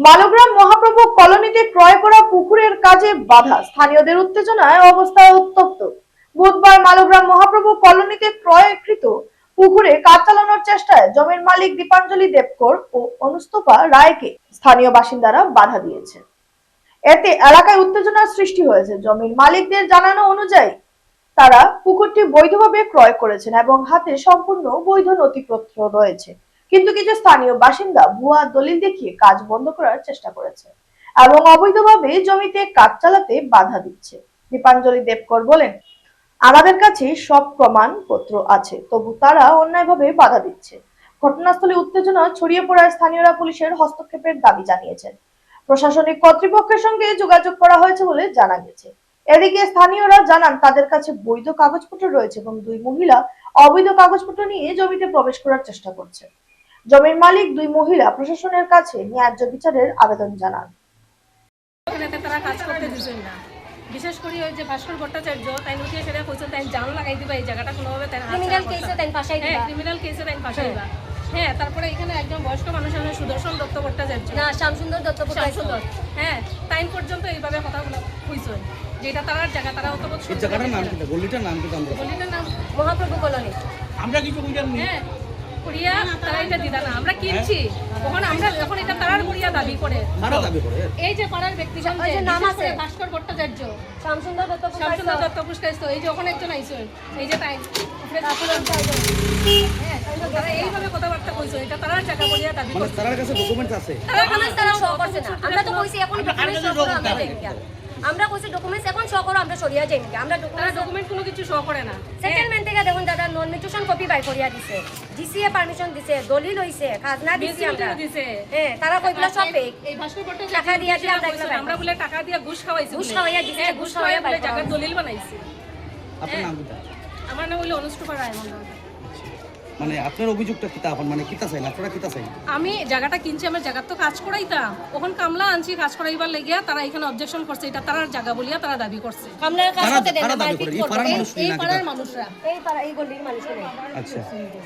মালোগ্রাম মহাপ্রভু কলোনিতে ক্রয় করা পুকুরের কাজে বাধা, স্থানীয়দের উত্তেজনায় অবস্থা উত্তপ্ত। বুধবার মালোগ্রাম মহাপ্রভু কলোনিতে ক্রয়কৃত পুকুরে কাজ চালানোর চেষ্টায় জমির মালিক দীপাঞ্জলি দেবকর ও অনুস্তপা রায়কে স্থানীয় বাসিন্দারা বাধা দিয়েছে। এতে এলাকায় উত্তেজনার সৃষ্টি হয়েছে। জমির মালিকদের জানানো অনুযায়ী তারা পুকুরটি বৈধভাবে ক্রয় করেছেন এবং হাতে সম্পূর্ণ বৈধ নথিপত্র রয়েছে, কিন্তু কিছু স্থানীয় বাসিন্দা ভুয়া দলিল দেখিয়ে কাজ বন্ধ করার চেষ্টা করেছে এবং অবৈধভাবে জমিতে কাজ চালাতে বাধা দিচ্ছে। দীপাঞ্জলি দেবকর বলেন, আমাদের কাছে সব প্রমাণপত্র আছে, তবু তারা অন্যায়ভাবে বাধা দিচ্ছে। ঘটনাস্থলে উত্তেজনা ছড়িয়ে পড়ায় স্থানীয়রা পুলিশের হস্তক্ষেপের দাবি জানিয়েছেন। প্রশাসনিক কর্তৃপক্ষের সঙ্গে যোগাযোগ করা হয়েছে বলে জানা গেছে। এদিকে স্থানীয়রা জানান তাদের কাছে বৈধ কাগজপত্র রয়েছে এবং দুই মহিলা অবৈধ কাগজপত্র নিয়ে জমিতে প্রবেশ করার চেষ্টা করছে। জমির মালিক দুই মহিলা প্রশাসনের কাছে ন্যায্য বিচারের আবেদন জানান। তারা কাজ করতে দিচ্ছেন না, বিশেষ করে ওই যে ভাস্কর ভট্টাচার্য তাই উঠিয়ে সেটা কইছেন তাই জাল লাগাই দিবা এই জায়গাটা কোনোভাবে তাই ক্রিমিনাল কেসে তাই ফাঁসাই দিবা, ক্রিমিনাল কেসে তাই ফাঁসাই দিবা। হ্যাঁ, তারপরে এখানে একজন বয়স্ক মানুষ আছে সুদর্শন দত্ত ভট্টাচার্য, না শ্যামসুন্দর দত্ত ভট্টাচার্য, হ্যাঁ টাইম পর্যন্ত এইভাবে কথাগুলো কইছেন যেটা তার জায়গা। তারা অত বছর এই জায়গাটার নাম কি, গলিটার নাম কি? গলিটার নাম মহাপ্রভু কলোনি। আমরা কিছু বুঝাম না, হ্যাঁ কুড়িয়া তারা এটা দিদা না, আমরা কিনছি তখন আমরা যখন এটা তারার কুড়িয়া দাবি করে এই যে পাড়ার ব্যক্তি নাম আছে ভাস্কর ভট্টাচার্য, শ্যামসুন্দর দত্ত পুরস্কার, এই যে ওখানে একজন আইসেন, এই যে তাই তারা এইভাবে কথাবার্তা কইছো, এটা তারার জায়গা বলিয়া দাবি করে। তার কাছে ডকুমেন্ট আছে, তারা শো করছে না। আমরা তো কইছি এখন ডকুমেন্ট শো করো, আমরা কইছি ডকুমেন্টস এখন শো করো, আমরা সরিয়া যাই নাকি? আমরা ডকুমেন্ট কোনো কিছু শো করে না। সেটেলমেন্ট থেকে দেখুন দাদা নন মিউটেশন কপি বাই করিয়া দিছে, ডিসিএ পারমিশন দিছে, দলিল হইছে, খাজনা দিছি আমরা দিছে। হ্যাঁ, তারা কইলা সব ফেক। এই ভাস্কর ভট্টাচার্য টাকা দিয়া দিয়ে আমরা বলে টাকা দিয়া ঘুষ খাওয়াইছি, ঘুষ খাওয়াইয়া দিছে, ঘুষ খাওয়াইয়া বলে জায়গা দলিল বানাইছি। আপনার নাম কি? আমার নাম হইলো অনুষ্টপা রায়। মানে আপনার অভিযোগটা কি তা মানে কিতা চাই, আপনারা কিতা চাই? আমি জায়গাটা কিনছি, আমার জায়গা তো কাজ করাইতাম, ওখান কামলা আনছি কাজ করাইবার লাগিয়া তারা এখানে অবজেকশন করছে, এটা তারার জায়গা বলিয়া তারা দাবি করছে। কামলার কাজ করতে দেন না, মারপিট করবে এই পাড়ার মানুষরা, এই পাড়া এই গলির মানুষরা। আচ্ছা,